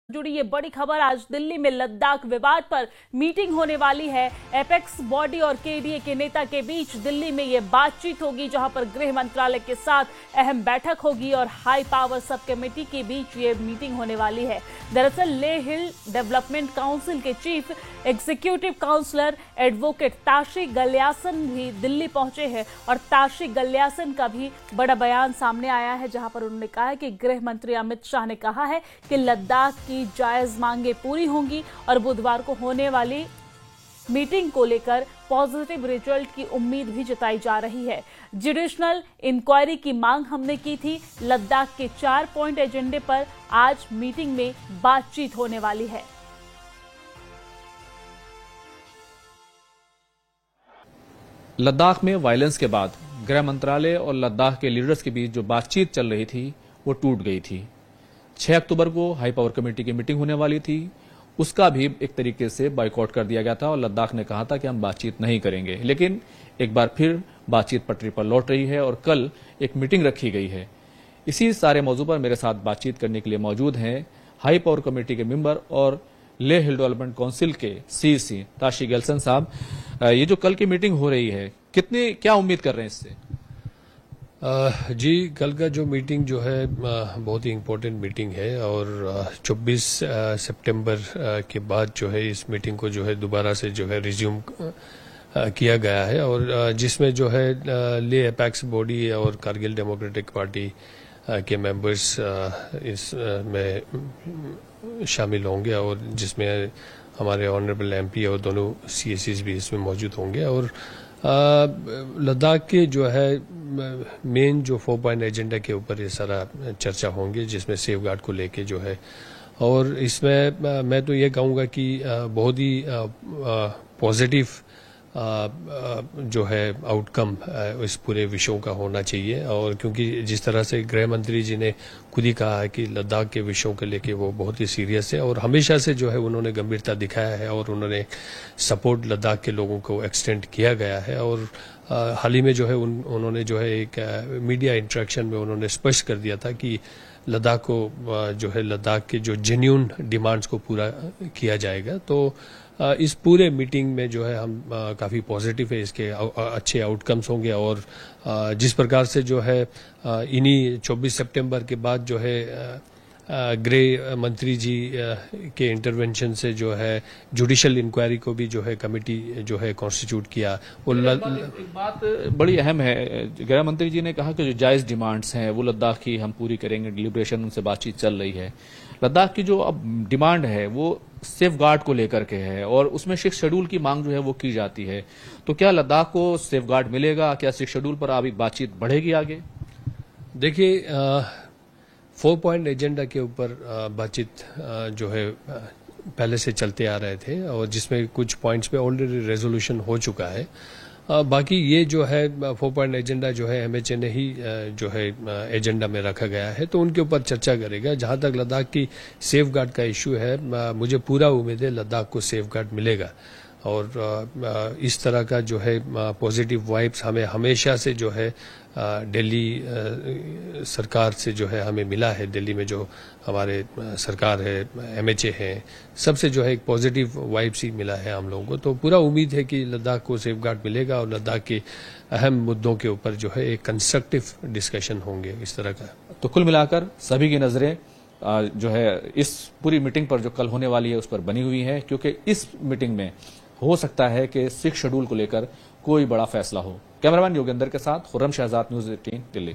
जुड़ी ये बड़ी खबर। आज दिल्ली में लद्दाख विवाद पर मीटिंग होने वाली है। एपेक्स बॉडी और केडीए के नेता के बीच दिल्ली में ये बातचीत होगी, जहां पर गृह मंत्रालय के साथ अहम बैठक होगी और हाई पावर सब कमेटी के बीच ये मीटिंग होने वाली है। दरअसल लेह हिल डेवलपमेंट काउंसिल के chief executive councillor advocate Tashi Gyalson भी दिल्ली पहुंचे हैं और ताशी गलियासन का भी बड़ा बयान सामने आया है, जहां पर उन्होंने कहा है कि गृह मंत्री अमित शाह ने कहा है कि लद्दाख की जायज मांगे पूरी होंगी और बुधवार को होने वाली मीटिंग को लेकर पॉजिटिव रिजल्ट की उम्मीद भी जताई जा रही है। जुडिशनल इंक्वायरी की मांग हमने की थी। लद्दाख के 4 पॉइंट एजेंडे पर आज मीटिंग में बातचीत होने वाली है। लद्दाख में वायलेंस के बाद गृह मंत्रालय और लद्दाख के लीडर्स के बीच जो बातचीत चल रही थी वो टूट गई थी। 6 अक्टूबर को हाई पावर कमेटी की मीटिंग होने वाली थी, उसका भी एक तरीके से बायकॉट कर दिया गया था और लद्दाख ने कहा था कि हम बातचीत नहीं करेंगे। लेकिन एक बार फिर बातचीत पटरी पर लौट रही है और कल एक मीटिंग रखी गई है। इसी सारे मौजू पर मेरे साथ बातचीत करने के लिए मौजूद हैं हाई पावर कमेटी के मेंबर और लेह हिल डेवलपमेंट काउंसिल के सीसी ताशी गलियासन साहब। ये जो कल की मीटिंग हो रही है, क्या उम्मीद कर रहे हैं इससे? जी, कल का जो मीटिंग जो है बहुत ही इम्पोर्टेंट मीटिंग है और 24 सितंबर के बाद जो है इस मीटिंग को जो है दोबारा से जो है रिज्यूम किया गया है और जिसमें जो है ले एपेक्स बॉडी और कारगिल डेमोक्रेटिक पार्टी के मेंबर्स इस में शामिल होंगे और जिसमें हमारे ऑनरेबल एमपी और दोनों सीएसीज भी इसमें मौजूद होंगे और लद्दाख के जो है मेन जो 4 पॉइंट एजेंडा के ऊपर ये सारा चर्चा होंगे, जिसमें सेफ गार्ड को लेके जो है और इसमें मैं तो ये कहूँगा कि बहुत ही पॉजिटिव जो है आउटकम इस पूरे विषयों का होना चाहिए। और क्योंकि जिस तरह से गृह मंत्री जी ने खुद ही कहा है कि लद्दाख के विषयों को लेके वो बहुत ही सीरियस है और हमेशा से जो है उन्होंने गंभीरता दिखाया है और उन्होंने सपोर्ट लद्दाख के लोगों को एक्सटेंड किया गया है। और हाल ही में जो है उन्होंने जो है एक मीडिया इंटरेक्शन में उन्होंने स्पष्ट कर दिया था कि लद्दाख को जो है लद्दाख के जो जेन्युइन डिमांड्स को पूरा किया जाएगा। तो इस पूरे मीटिंग में जो है हम काफ़ी पॉजिटिव है, इसके अच्छे आउटकम्स होंगे और जिस प्रकार से जो है इन्हीं 24 सितंबर के बाद जो है गृह मंत्री जी के इंटरवेंशन से जो है जुडिशियल इंक्वायरी को भी जो है कमेटी जो है कॉन्स्टिट्यूट किया। एक बात बड़ी अहम है, गृह मंत्री जी ने कहा कि जो जायज डिमांड्स हैं वो लद्दाख की हम पूरी करेंगे, डिलिब्रेशन उनसे बातचीत चल रही है। लद्दाख की जो अब डिमांड है वो सेफ गार्ड को लेकर के है और उसमें 6 शेड्यूल की मांग जो है वो की जाती है। तो क्या लद्दाख को सेफ गार्ड मिलेगा? क्या 6 शेड्यूल पर अभी बातचीत बढ़ेगी आगे? देखिए, 4 पॉइंट एजेंडा के ऊपर बातचीत जो है पहले से चलते आ रहे थे और जिसमें कुछ पॉइंट्स पे ऑलरेडी रेजोल्यूशन हो चुका है। बाकी ये जो है 4 पॉइंट एजेंडा जो है एमएचए ने ही जो है एजेंडा में रखा गया है, तो उनके ऊपर चर्चा करेगा। जहां तक लद्दाख की सेफ गार्ड का इश्यू है, मुझे पूरा उम्मीद है लद्दाख को सेफ गार्ड मिलेगा और इस तरह का जो है पॉजिटिव वाइब्स हमें हमेशा से जो है दिल्ली सरकार से जो है हमें मिला है। दिल्ली में जो हमारे सरकार है, एमएचए है, सबसे जो है एक पॉजिटिव वाइब्स ही मिला है हम लोगों को। तो पूरा उम्मीद है कि लद्दाख को सेफ गार्ड मिलेगा और लद्दाख के अहम मुद्दों के ऊपर जो है एक कंस्ट्रक्टिव डिस्कशन होंगे इस तरह का। तो कुल मिलाकर सभी की नजरें जो है इस पूरी मीटिंग पर जो कल होने वाली है उस पर बनी हुई है, क्योंकि इस मीटिंग में हो सकता है कि 6 शेड्यूल को लेकर कोई बड़ा फैसला हो। कैमरामैन योगेंद्र के साथ खुर्रम शहजाद, न्यूज़ 18 दिल्ली।